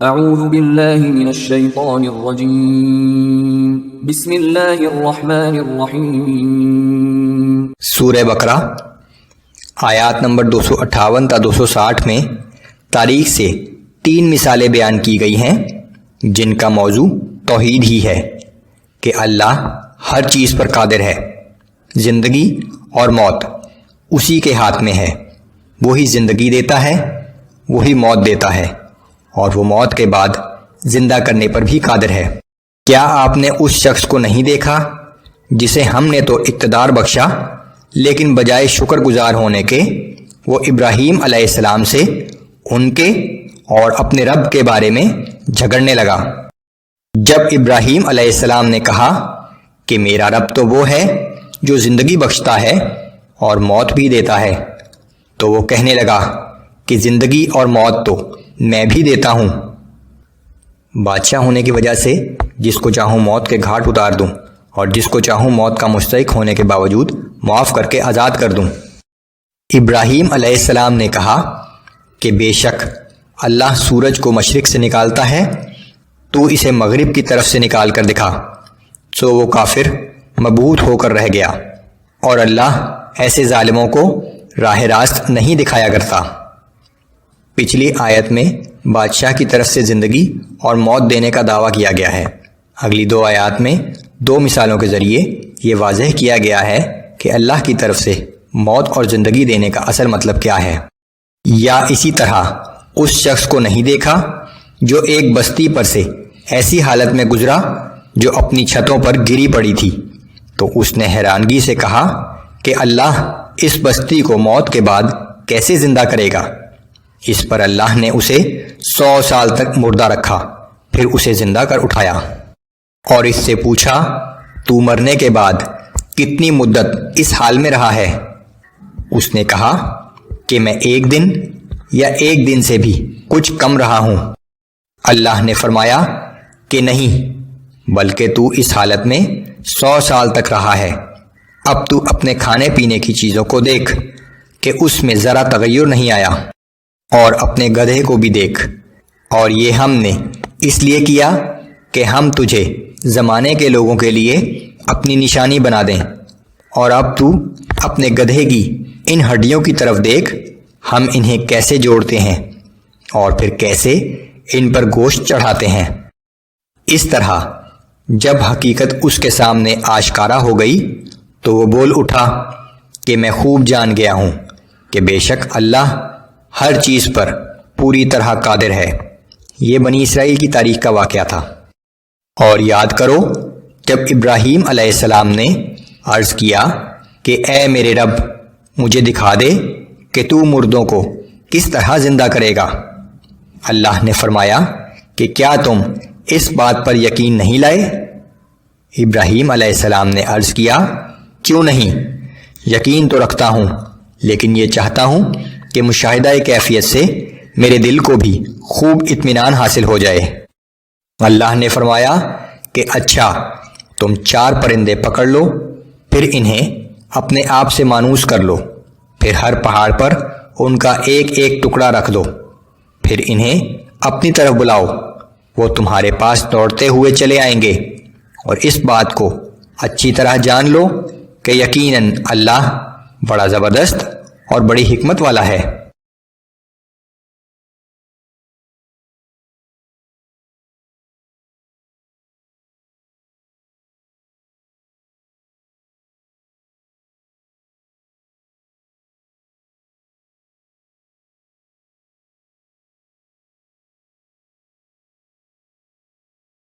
اعوذ باللہ من الشیطان الرجیم بسم اللہ الرحمن الرحیم۔ سورہ بقرہ آیات نمبر 258 تا 260 میں تاریخ سے 3 مثالیں بیان کی گئی ہیں جن کا موضوع توحید ہی ہے کہ اللہ ہر چیز پر قادر ہے، زندگی اور موت اسی کے ہاتھ میں ہے، وہی زندگی دیتا ہے، وہی موت دیتا ہے، اور وہ موت کے بعد زندہ کرنے پر بھی قادر ہے۔ کیا آپ نے اس شخص کو نہیں دیکھا جسے ہم نے تو اقتدار بخشا، لیکن بجائے شکر گزار ہونے کے وہ ابراہیم علیہ السلام سے ان کے اور اپنے رب کے بارے میں جھگڑنے لگا۔ جب ابراہیم علیہ السلام نے کہا کہ میرا رب تو وہ ہے جو زندگی بخشتا ہے اور موت بھی دیتا ہے، تو وہ کہنے لگا کہ زندگی اور موت تو میں بھی دیتا ہوں، بادشاہ ہونے کی وجہ سے جس کو چاہوں موت کے گھاٹ اتار دوں اور جس کو چاہوں موت کا مستحق ہونے کے باوجود معاف کر کے آزاد کر دوں۔ ابراہیم علیہ السلام نے کہا کہ بے شک اللہ سورج کو مشرق سے نکالتا ہے، تو اسے مغرب کی طرف سے نکال کر دکھا۔ سو وہ کافر مبہوت ہو کر رہ گیا، اور اللہ ایسے ظالموں کو راہ راست نہیں دکھایا کرتا۔ پچھلی آیت میں بادشاہ کی طرف سے زندگی اور موت دینے کا دعویٰ کیا گیا ہے۔ اگلی 2 آیات میں 2 مثالوں کے ذریعے یہ واضح کیا گیا ہے کہ اللہ کی طرف سے موت اور زندگی دینے کا اصل مطلب کیا ہے۔ یا اسی طرح اس شخص کو نہیں دیکھا جو ایک بستی پر سے ایسی حالت میں گزرا جو اپنی چھتوں پر گری پڑی تھی، تو اس نے حیرانگی سے کہا کہ اللہ اس بستی کو موت کے بعد کیسے زندہ کرے گا؟ اس پر اللہ نے اسے 100 سال تک مردہ رکھا، پھر اسے زندہ کر اٹھایا اور اس سے پوچھا تو مرنے کے بعد کتنی مدت اس حال میں رہا ہے؟ اس نے کہا کہ میں 1 دن یا 1 دن سے بھی کچھ کم رہا ہوں۔ اللہ نے فرمایا کہ نہیں، بلکہ تو اس حالت میں 100 سال تک رہا ہے۔ اب تو اپنے کھانے پینے کی چیزوں کو دیکھ کہ اس میں ذرا تغیر نہیں آیا، اور اپنے گدھے کو بھی دیکھ، اور یہ ہم نے اس لیے کیا کہ ہم تجھے زمانے کے لوگوں کے لیے اپنی نشانی بنا دیں۔ اور اب تو اپنے گدھے کی ان ہڈیوں کی طرف دیکھ، ہم انہیں کیسے جوڑتے ہیں اور پھر کیسے ان پر گوشت چڑھاتے ہیں۔ اس طرح جب حقیقت اس کے سامنے آشکارا ہو گئی تو وہ بول اٹھا کہ میں خوب جان گیا ہوں کہ بے شک اللہ ہر چیز پر پوری طرح قادر ہے۔ یہ بنی اسرائیل کی تاریخ کا واقعہ تھا۔ اور یاد کرو جب ابراہیم علیہ السلام نے عرض کیا کہ اے میرے رب، مجھے دکھا دے کہ تو مردوں کو کس طرح زندہ کرے گا۔ اللہ نے فرمایا کہ کیا تم اس بات پر یقین نہیں لائے؟ ابراہیم علیہ السلام نے عرض کیا کیوں نہیں، یقین تو رکھتا ہوں، لیکن یہ چاہتا ہوں کہ مشاہدہ کیفیت سے میرے دل کو بھی خوب اطمینان حاصل ہو جائے۔ اللہ نے فرمایا کہ اچھا، تم 4 پرندے پکڑ لو، پھر انہیں اپنے آپ سے مانوس کر لو، پھر ہر پہاڑ پر ان کا ایک ایک ٹکڑا رکھ دو، پھر انہیں اپنی طرف بلاؤ، وہ تمہارے پاس دوڑتے ہوئے چلے آئیں گے۔ اور اس بات کو اچھی طرح جان لو کہ یقیناً اللہ بڑا زبردست اور بڑی حکمت والا ہے۔